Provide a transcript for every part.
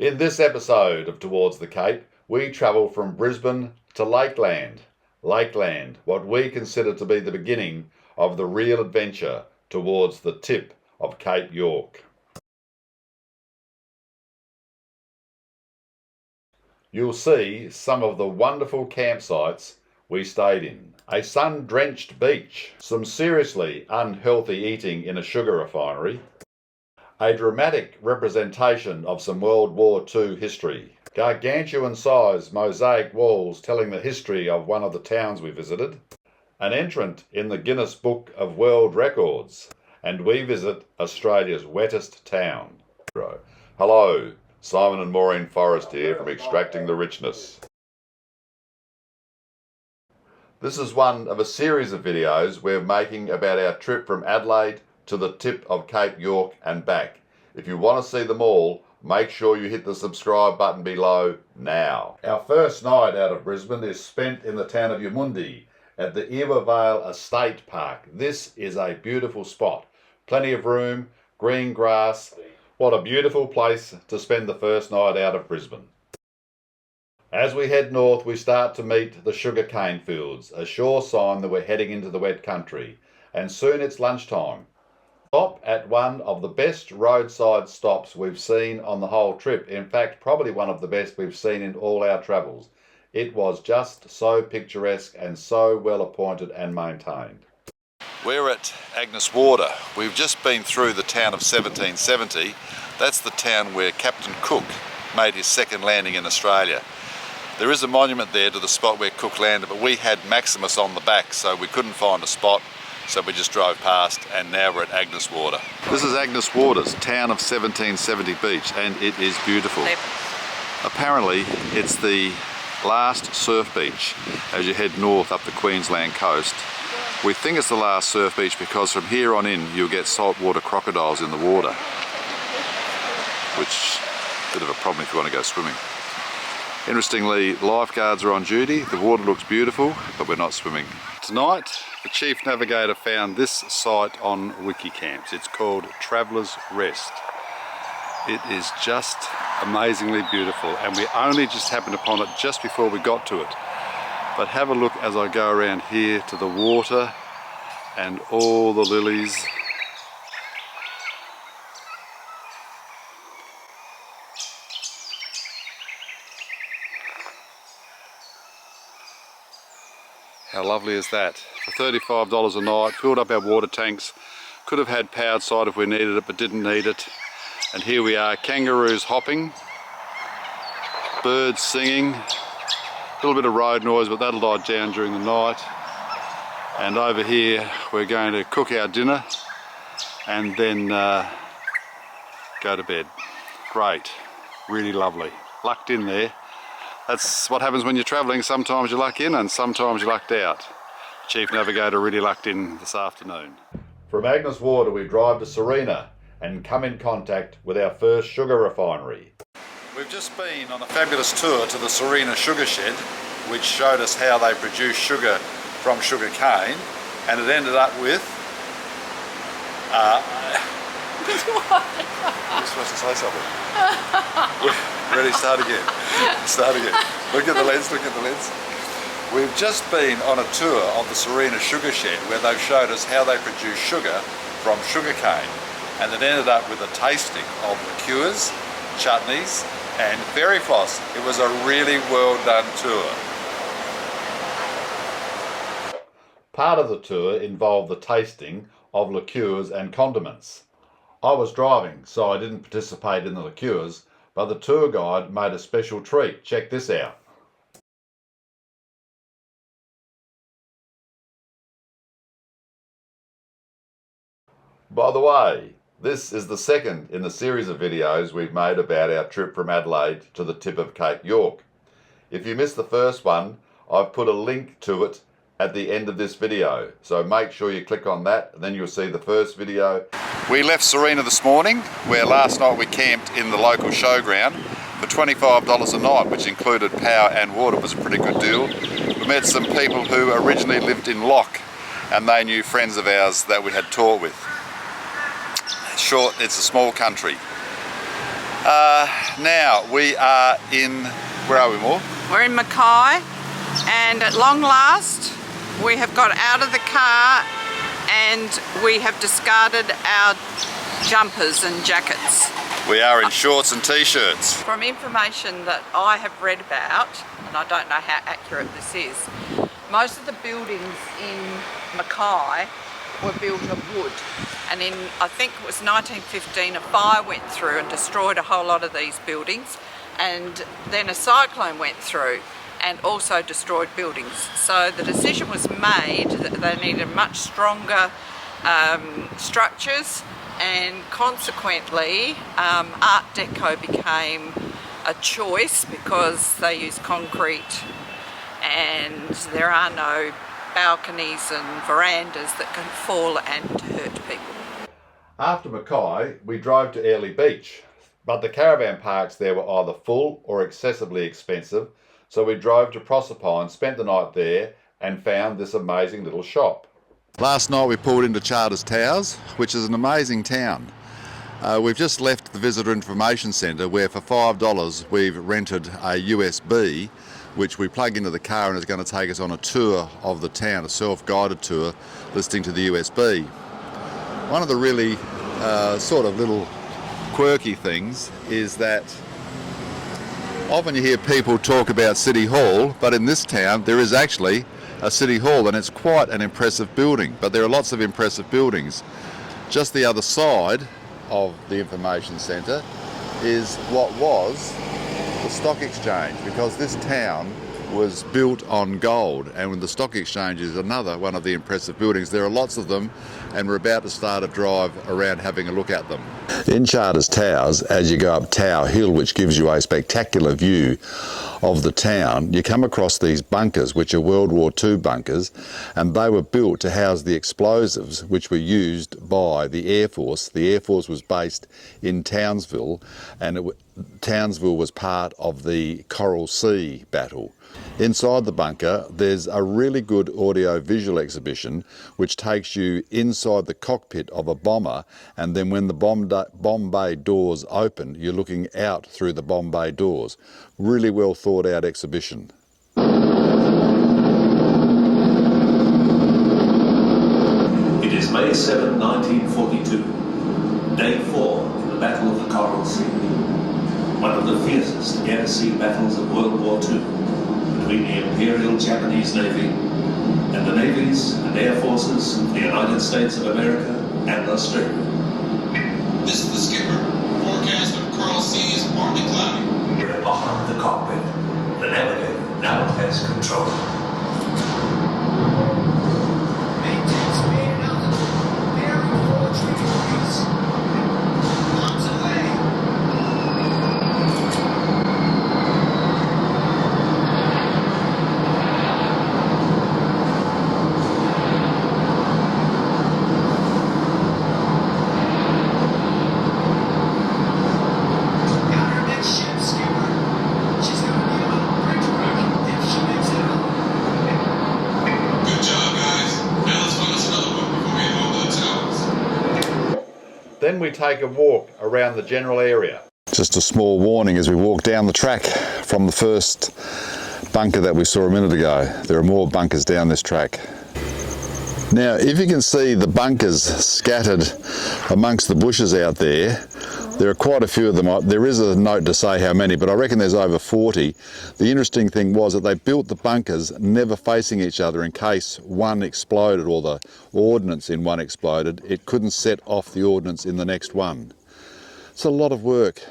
In this episode of Towards the Cape, we travel from Brisbane to Lakeland. Lakeland, what we consider to be the beginning of the real adventure towards the tip of Cape York. You'll see some of the wonderful campsites we stayed in. A sun-drenched beach, some seriously unhealthy eating in a sugar refinery, a dramatic representation of some World War II history, gargantuan-sized mosaic walls telling the history of one of the towns we visited, an entrant in the Guinness Book of World Records, and we visit Australia's wettest town. Hello, Simon and Maureen Forrest here from Extracting the Richness. This is one of a series of videos we're making about our trip from Adelaide to the tip of Cape York and back. If you want to see them all, make sure you hit the subscribe button below now. Our first night out of Brisbane is spent in the town of Yamundi at the Vale Estate Park. This is a beautiful spot. Plenty of room, green grass. What a beautiful place to spend the first night out of Brisbane. As we head north, we start to meet the sugarcane fields, a sure sign that we're heading into the wet country. And soon it's lunchtime. Stop at one of the best roadside stops we've seen on the whole trip. In fact, probably one of the best we've seen in all our travels. It was just so picturesque and so well appointed and maintained. We're at Agnes Water. We've just been through the town of 1770. That's the town where Captain Cook made his second landing in Australia. There is a monument there to the spot where Cook landed, but we had Maximus on the back, so we couldn't find a spot. So we just drove past, and now we're at Agnes Water. This is Agnes Water's town of 1770 beach, and it is beautiful. Apparently, it's the last surf beach as you head north up the Queensland coast. We think it's the last surf beach because from here on in, you'll get saltwater crocodiles in the water, which is a bit of a problem if you want to go swimming. Interestingly, lifeguards are on duty. The water looks beautiful, but we're not swimming. Tonight, the Chief Navigator found this site on Wikicamps. It's called Traveller's Rest. It is just amazingly beautiful, and we only just happened upon it just before we got to it. But have a look as I go around here to the water and all the lilies. How lovely is that? For $35 a night, filled up our water tanks. Could have had powered side if we needed it, but didn't need it. And here we are, kangaroos hopping, birds singing, a little bit of road noise, but that'll die down during the night. And over here, we're going to cook our dinner and then go to bed. Great, really lovely. Lucked in there. That's what happens when you're travelling. Sometimes you luck in and sometimes you lucked out. Chief Navigator really lucked in this afternoon. From Agnes Water we drive to Serena and come in contact with our first sugar refinery. We've just been on a fabulous tour to the Serena sugar shed, which showed us how they produce sugar from sugar cane, and it ended up with You're supposed to say something. Ready, start again. Start again. Look at the lens, look at the lens. We've just been on a tour of the Serena sugar shed where they've showed us how they produce sugar from sugar cane, and it ended up with a tasting of liqueurs, chutneys and fairy floss. It was a really well done tour. Part of the tour involved the tasting of liqueurs and condiments. I was driving, so I didn't participate in the liqueurs, but the tour guide made a special treat. Check this out. By the way, this is the second in the series of videos we've made about our trip from Adelaide to the tip of Cape York. If you missed the first one, I've put a link to it at the end of this video, so make sure you click on that and then you'll see the first video. We left Serena this morning, where last night we camped in the local showground for $25 a night, which included power and water. It was a pretty good deal. We met some people who originally lived in Lock, and they knew friends of ours that we had toured with. Short, it's a small country. Now we are in, where are we, Maud? We're in Mackay, and at long last we have got out of the car and we have discarded our jumpers and jackets. We are in shorts and t-shirts. From information that I have read about, and I don't know how accurate this is, most of the buildings in Mackay were built of wood, and in, I think it was 1915, a fire went through and destroyed a whole lot of these buildings, and then a cyclone went through and also destroyed buildings. So the decision was made that they needed much stronger structures, and consequently Art Deco became a choice because they use concrete and there are no balconies and verandas that can fall and hurt people. After Mackay, we drove to Airlie Beach, but the caravan parks there were either full or excessively expensive, so we drove to Proserpine, spent the night there and found this amazing little shop. Last night we pulled into Charters Towers, which is an amazing town. We've just left the Visitor Information Centre where for $5 we've rented a USB which we plug into the car and is going to take us on a tour of the town, a self-guided tour listening to the USB. One of the really sort of little quirky things is that often you hear people talk about City Hall, but in this town there is actually a City Hall, and it's quite an impressive building, but there are lots of impressive buildings. Just the other side of the information centre is what was the stock exchange, because this town was built on gold, and the stock exchange is another one of the impressive buildings. There are lots of them, and we're about to start a drive around having a look at them. In Charters Towers, as you go up Tower Hill, which gives you a spectacular view of the town, you come across these bunkers, which are World War II bunkers, and they were built to house the explosives which were used by the Air Force. The Air Force was based in Townsville, and Townsville was part of the Coral Sea battle. Inside the bunker there's a really good audio-visual exhibition which takes you inside the cockpit of a bomber, and then when the bomb bay doors open you're looking out through the bomb bay doors. Really well thought out exhibition. It is May 7, 1942, Day 4 in the Battle of the Coral Sea, one of the fiercest air-sea battles of World War II between the Imperial Japanese Navy and the navies and air forces of the United States of America and Australia. This is the skipper. Forecast of Coral Sea is partly cloudy. We're at the bottom of the cockpit. The navigator now has control. Maintain speed and altitude. Bearing 4 degrees. Arms away. Got her next ship, skipper. She's gonna need a little bridge work if she makes it out. Good job, guys. Now let's find us another one before we head over the towers. Then we take a walk around the general area. Just a small warning as we walk down the track from the first bunker that we saw a minute ago. There are more bunkers down this track. Now, if you can see the bunkers scattered amongst the bushes out there, there are quite a few of them. There is a note to say how many, but I reckon there's over 40. The interesting thing was that they built the bunkers never facing each other in case one exploded or the ordnance in one exploded. It couldn't set off the ordnance in the next one. It's a lot of work.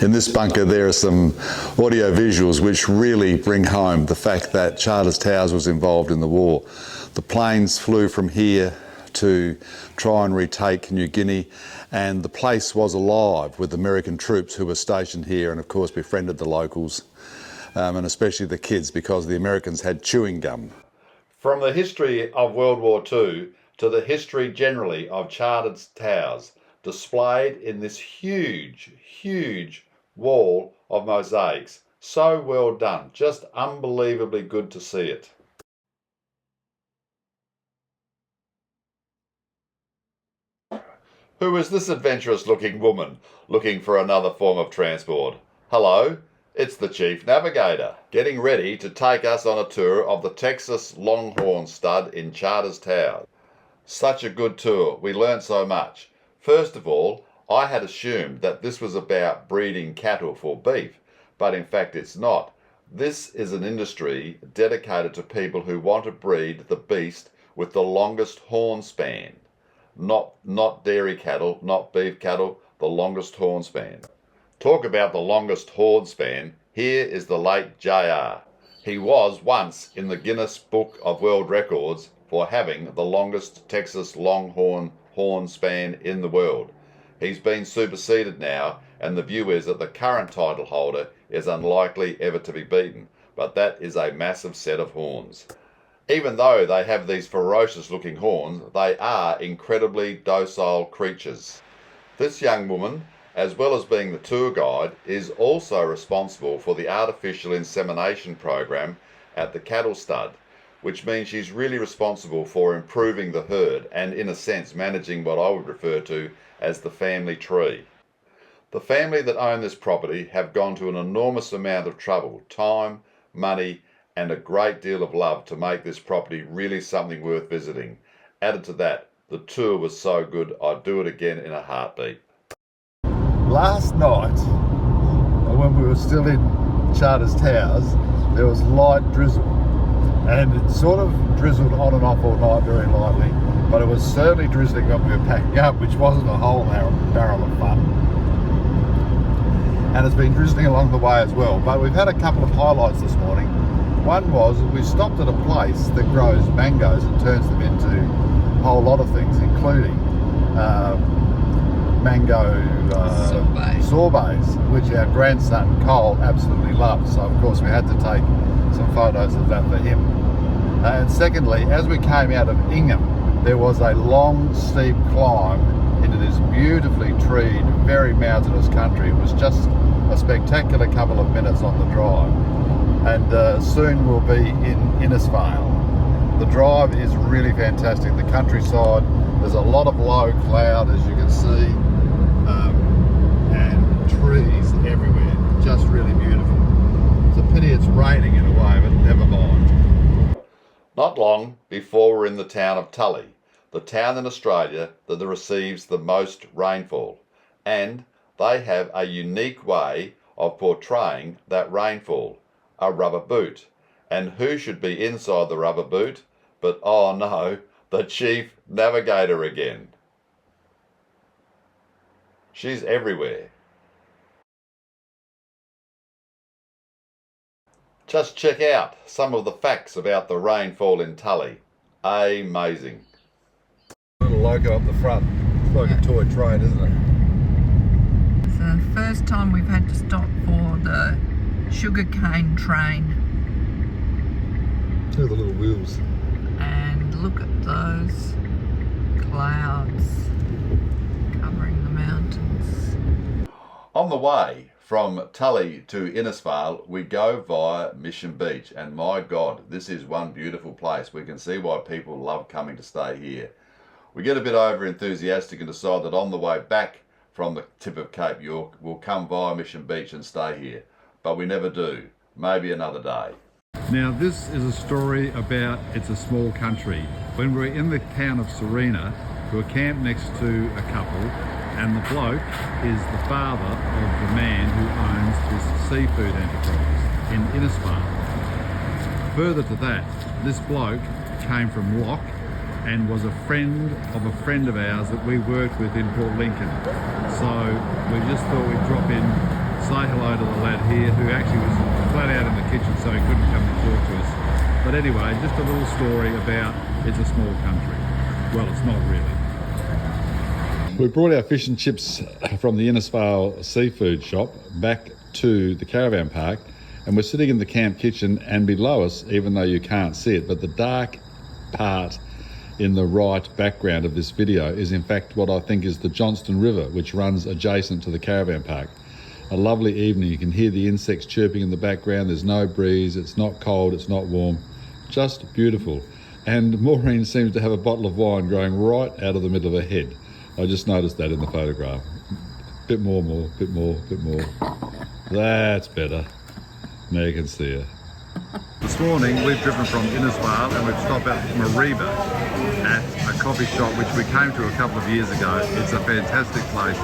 In this bunker there are some audio visuals which really bring home the fact that Charters Towers was involved in the war. The planes flew from here to try and retake New Guinea, and the place was alive with American troops who were stationed here and of course befriended the locals, and especially the kids, because the Americans had chewing gum. From the history of World War II to the history generally of Charters Towers, displayed in this huge wall of mosaics. So well done, just unbelievably good to see it. Who is this adventurous looking woman looking for another form of transport? Hello, it's the Chief Navigator, getting ready to take us on a tour of the Texas Longhorn Stud in Charters Towers. Such a good tour, we learnt so much. First of all, I had assumed that this was about breeding cattle for beef, but in fact it's not. This is an industry dedicated to people who want to breed the beast with the longest horn span. Not dairy cattle, not beef cattle, the longest horn span. Talk about the longest horn span, here is the late JR. He was once in the Guinness Book of World Records for having the longest Texas Longhorn horn span in the world. He's been superseded now, and the view is that the current title holder is unlikely ever to be beaten, but that is a massive set of horns. Even though they have these ferocious looking horns, they are incredibly docile creatures. This young woman, as well as being the tour guide, is also responsible for the artificial insemination program at the cattle stud, which means she's really responsible for improving the herd and, in a sense, managing what I would refer to as the family tree. The family that own this property have gone to an enormous amount of trouble, time, money, and a great deal of love to make this property really something worth visiting. Added to that, the tour was so good I'd do it again in a heartbeat. Last night, when we were still in Charters Towers, there was light drizzle, and it sort of drizzled on and off all night very lightly, but it was certainly drizzling when we were packing up, which wasn't a whole barrel of fun. And it's been drizzling along the way as well, but we've had a couple of highlights this morning. One was we stopped at a place that grows mangoes and turns them into a whole lot of things, including mango sorbets, which our grandson Cole absolutely loves. So of course we had to take some photos of that for him. And secondly, as we came out of Ingham, there was a long, steep climb into this beautifully treed, very mountainous country. It was just a spectacular couple of minutes on the drive. And soon we'll be in Innisfail. The drive is really fantastic. The countryside, there's a lot of low cloud, as you can see, and trees everywhere. Just really beautiful. It's a pity it's raining in a way, but never mind. Not long before we're in the town of Tully, the town in Australia that receives the most rainfall, and they have a unique way of portraying that rainfall, a rubber boot. And who should be inside the rubber boot but, oh no, the Chief Navigator again. She's everywhere. Just check out some of the facts about the rainfall in Tully. Amazing. Little logo up the front. It's like a toy train, isn't it? It's the first time we've had to stop for the sugarcane train. Look at the little wheels. And look at those clouds covering the mountains. On the way from Tully to Innisfail, we go via Mission Beach, and my God, this is one beautiful place. We can see why people love coming to stay here. We get a bit over enthusiastic and decide that on the way back from the tip of Cape York, we'll come via Mission Beach and stay here. But we never do. Maybe another day. Now this is a story about It's a Small Country. When we were in the town of Serena, we were camped next to a couple, and the bloke is the father of the man who owns this seafood enterprise in Innisfail. Further to that, this bloke came from Lock and was a friend of ours that we worked with in Port Lincoln. So we just thought we'd drop in, say hello to the lad here, who actually was flat out in the kitchen, so he couldn't come and talk to us. But anyway, just a little story about It's a Small Country. Well, it's not really. We brought our fish and chips from the Innisfail seafood shop back to the caravan park, and we're sitting in the camp kitchen, and below us, even though you can't see it, but the dark part in the right background of this video is in fact what I think is the Johnston River, which runs adjacent to the caravan park. A lovely evening. You can hear the insects chirping in the background. There's no breeze. It's not cold. It's not warm. Just beautiful. And Maureen seems to have a bottle of wine growing right out of the middle of her head. I just noticed that in the photograph. Bit more, bit more. That's better. Now you can see her. This morning we've driven from Innisfail and we've stopped at Mareeba at a coffee shop which we came to a couple of years ago. It's a fantastic place,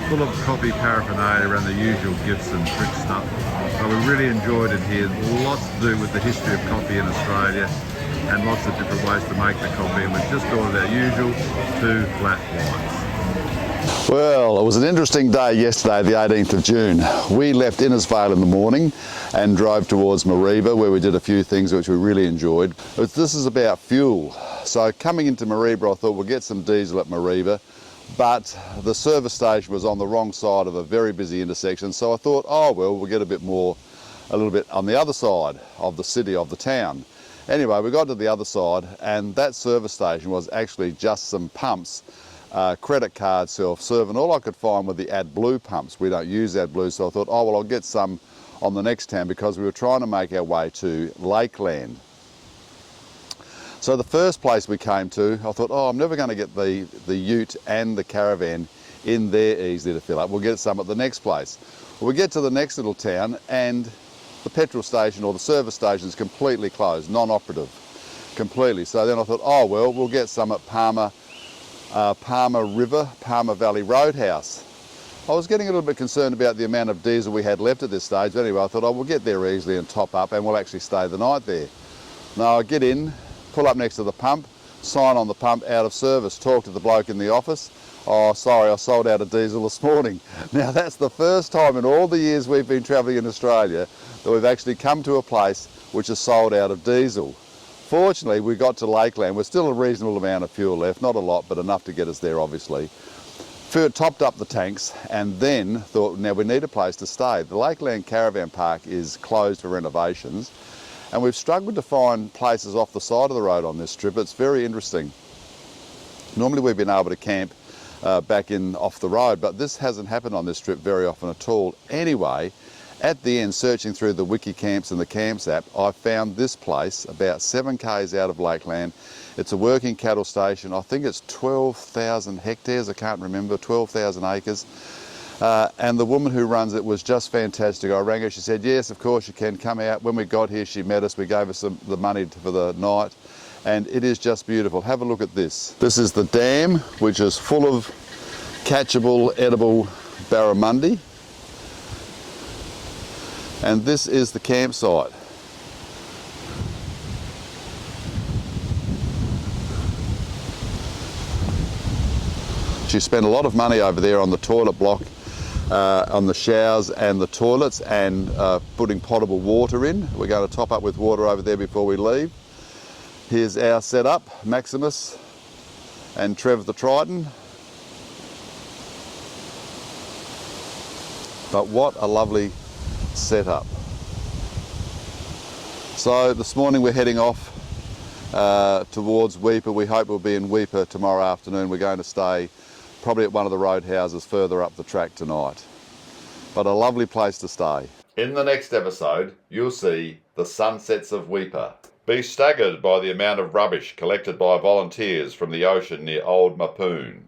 full of coffee paraphernalia and the usual gifts and trick stuff. So we really enjoyed it here. Lots to do with the history of coffee in Australia and lots of different ways to make the coffee, and we've just ordered our usual 2 flat whites. Well, it was an interesting day yesterday, the 18th of June. We left Innisfail in the morning and drove towards Mareeba, where we did a few things which we really enjoyed. But this is about fuel. So coming into Mareeba, I thought we'll get some diesel at Mareeba, but the service station was on the wrong side of a very busy intersection. So I thought, oh well, we'll get a little bit on the other side of the city, of the town. Anyway, we got to the other side and that service station was actually just some pumps, credit card self-serve, and all I could find were the AdBlue pumps. We don't use AdBlue, so I thought, oh well, I'll get some on the next town, because we were trying to make our way to Lakeland. So the first place we came to, I thought, oh, I'm never going to get the ute and the caravan in there easily to fill up. We'll get some at the next place. Well, we get to the next little town and the petrol station or the service station is completely closed, non-operative, completely. So then I thought, oh well, we'll get some at Palmer Valley Roadhouse. I was getting a little bit concerned about the amount of diesel we had left at this stage, but anyway, I thought, oh, we'll get there easily and top up and we'll actually stay the night there. Now I get in, pull up next to the pump, sign on the pump, out of service, talk to the bloke in the office. Oh, sorry, I sold out of diesel this morning. Now that's the first time in all the years we've been travelling in Australia that we've actually come to a place which is sold out of diesel. Fortunately, we got to Lakeland with still a reasonable amount of fuel left, not a lot, but enough to get us there obviously. Topped up the tanks and then thought, now we need a place to stay. The Lakeland Caravan Park is closed for renovations and we've struggled to find places off the side of the road on this trip. It's very interesting. Normally we've been able to camp back in off the road, but this hasn't happened on this trip very often at all. Anyway, at the end, searching through the Wiki Camps and the Camps app, I found this place about 7 k's out of Lakeland. It's a working cattle station. I think it's 12,000 hectares, I can't remember, 12,000 acres. And the woman who runs it was just fantastic. I rang her, she said, yes, of course you can come out. When we got here, she met us, we gave us the money for the night. And it is just beautiful. Have a look at this. This is the dam, which is full of catchable, edible barramundi. And this is the campsite. She spent a lot of money over there on the toilet block, on the showers and the toilets, and putting potable water in. We're going to top up with water over there before we leave. Here's our setup, Maximus and Trev the Triton. But what a lovely setup. So this morning we're heading off towards Weipa. We hope we'll be in Weipa tomorrow afternoon. We're going to stay probably at one of the roadhouses further up the track tonight. But a lovely place to stay. In the next episode, you'll see the sunsets of Weipa. Be staggered by the amount of rubbish collected by volunteers from the ocean near Old Mapoon.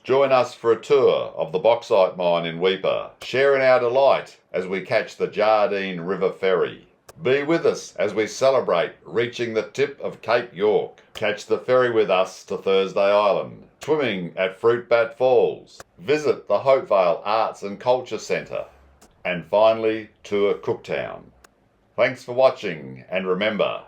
Join us for a tour of the bauxite mine in Weipa, sharing our delight as we catch the Jardine River Ferry. Be with us as we celebrate reaching the tip of Cape York. Catch the ferry with us to Thursday Island. Swimming at Fruitbat Falls. Visit the Hopevale Arts and Culture Centre. And finally, tour Cooktown. Thanks for watching, and remember,